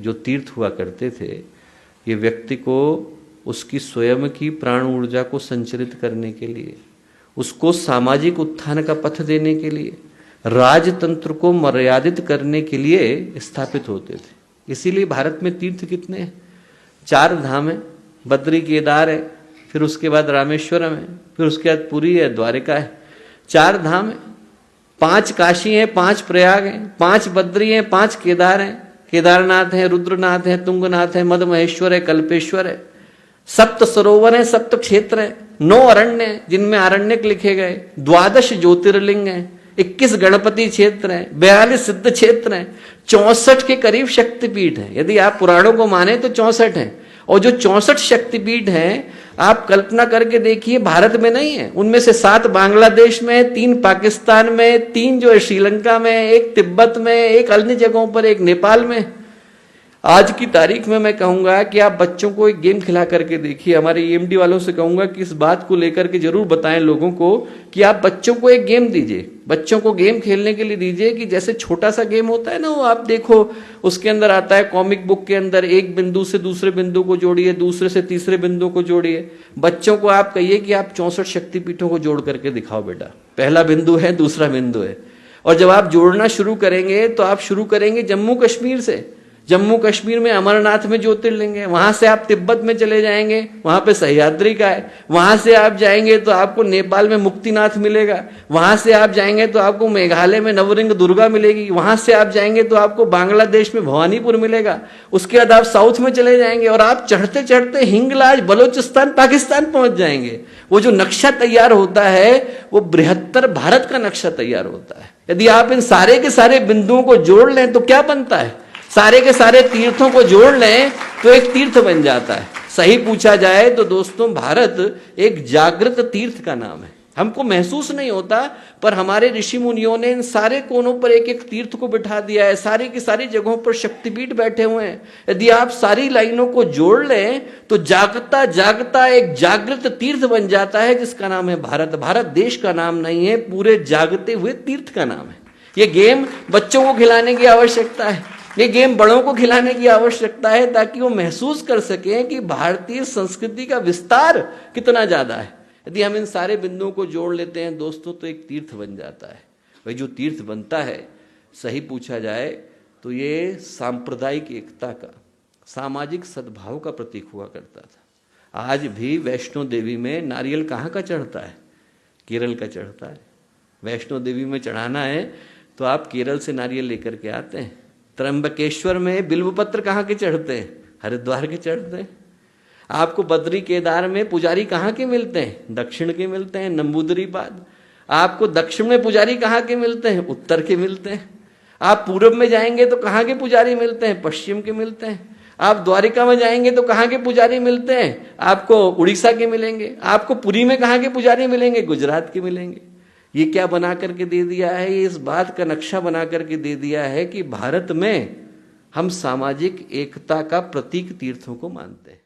जो तीर्थ हुआ करते थे, ये व्यक्ति को उसकी स्वयं की प्राण ऊर्जा को संचरित करने के लिए, उसको सामाजिक उत्थान का पथ देने के लिए, राजतंत्र को मर्यादित करने के लिए स्थापित होते थे। इसीलिए भारत में तीर्थ कितने हैं? 4 धाम है, बद्री केदार है, फिर उसके बाद रामेश्वरम है, फिर उसके बाद पुरी है, द्वारिका है। 4 धाम है, 5 काशी हैं, 5 प्रयाग हैं, 5 बद्री हैं, 5 केदार हैं, केदारनाथ है, रुद्रनाथ है, तुंगनाथ है, मद महेश्वर है, कल्पेश्वर है, 7 सरोवर है, 7 क्षेत्र है, 9 अरण्य है जिनमें आरण्यक लिखे गए, 12 ज्योतिर्लिंग है, 21 गणपति क्षेत्र है, 42 सिद्ध क्षेत्र है, 64 के करीब शक्तिपीठ है। यदि आप पुराणों को माने तो 64 है। और जो 64 शक्तिपीठ हैं, आप कल्पना करके देखिए, भारत में नहीं है। उनमें से 7 बांग्लादेश में, 3 पाकिस्तान में, 3 जो है श्रीलंका में, 1 तिब्बत में, 1 अन्य जगहों पर, 1 नेपाल में। आज की तारीख में मैं कहूंगा कि आप बच्चों को एक गेम खिला करके देखिए। हमारे ईएमडी वालों से कहूंगा कि इस बात को लेकर के जरूर बताएं लोगों को कि आप बच्चों को एक गेम दीजिए, बच्चों को गेम खेलने के लिए दीजिए कि जैसे छोटा सा गेम होता है ना, वो आप देखो उसके अंदर आता है कॉमिक बुक के अंदर, एक बिंदु से दूसरे बिंदु को जोड़िए, दूसरे से तीसरे बिंदु को जोड़िए। बच्चों को आप कहिए कि आप 64 शक्तिपीठों को जोड़ करके दिखाओ बेटा, पहला बिंदु है, दूसरा बिंदु है। और जब आप जोड़ना शुरू करेंगे तो आप शुरू करेंगे जम्मू कश्मीर से। जम्मू कश्मीर में अमरनाथ में ज्योतिर्लिंग है, वहां से आप तिब्बत में चले जाएंगे, वहां पे सह्याद्री का है, वहां से आप जाएंगे तो आपको नेपाल में मुक्तिनाथ मिलेगा, वहां से आप जाएंगे तो आपको मेघालय में नवरिंग दुर्गा मिलेगी, वहां से आप जाएंगे तो आपको बांग्लादेश में भवानीपुर मिलेगा। उसके बाद आप साउथ में चले जाएंगे और आप चढ़ते चढ़ते हिंगलाज, बलोचिस्तान, पाकिस्तान पहुंच जाएंगे। वो जो नक्शा तैयार होता है वो बृहत्तर भारत का नक्शा तैयार होता है। यदि आप इन सारे के सारे बिंदुओं को जोड़ लें तो क्या बनता है? सारे के सारे तीर्थों को जोड़ लें तो एक तीर्थ बन जाता है। सही पूछा जाए तो दोस्तों, भारत एक जागृत तीर्थ का नाम है। हमको महसूस नहीं होता, पर हमारे ऋषि मुनियों ने इन सारे कोनों पर एक एक तीर्थ को बिठा दिया है। सारी की सारी जगहों पर शक्तिपीठ बैठे हुए हैं। यदि आप सारी लाइनों को जोड़ लें तो जागता जागता एक जागृत तीर्थ बन जाता है, जिसका नाम है भारत। भारत देश का नाम नहीं है, पूरे जागते हुए तीर्थ का नाम है। ये गेम बच्चों को खिलाने की आवश्यकता है, ये गेम बड़ों को खिलाने की आवश्यकता है, ताकि वो महसूस कर सकें कि भारतीय संस्कृति का विस्तार कितना ज्यादा है। यदि हम इन सारे बिंदुओं को जोड़ लेते हैं दोस्तों तो एक तीर्थ बन जाता है। वही जो तीर्थ बनता है, सही पूछा जाए तो ये सांप्रदायिक एकता का, सामाजिक सद्भाव का प्रतीक हुआ करता था। आज भी वैष्णो देवी में नारियल कहाँ का चढ़ता है? केरल का चढ़ता है। वैष्णो देवी में चढ़ाना है तो आप केरल से नारियल लेकर के आते हैं। त्र्यंबकेश्वर में बिल्वपत्र कहाँ के चढ़ते हैं? हरिद्वार के चढ़ते हैं। आपको बद्री केदार में पुजारी कहाँ के मिलते हैं? दक्षिण के मिलते हैं, नंबूदरीपाद। आपको दक्षिण में पुजारी कहाँ के मिलते हैं? उत्तर के मिलते हैं। आप पूर्व में जाएंगे तो कहाँ के पुजारी मिलते हैं? पश्चिम के मिलते हैं। आप द्वारिका में जाएंगे तो कहाँ के पुजारी मिलते हैं? आपको उड़ीसा के मिलेंगे। आपको पुरी में कहाँ के पुजारी मिलेंगे? गुजरात के मिलेंगे। ये क्या बना करके दे दिया है? ये इस बात का नक्शा बना करके दे दिया है कि भारत में हम सामाजिक एकता का प्रतीक तीर्थों को मानते हैं।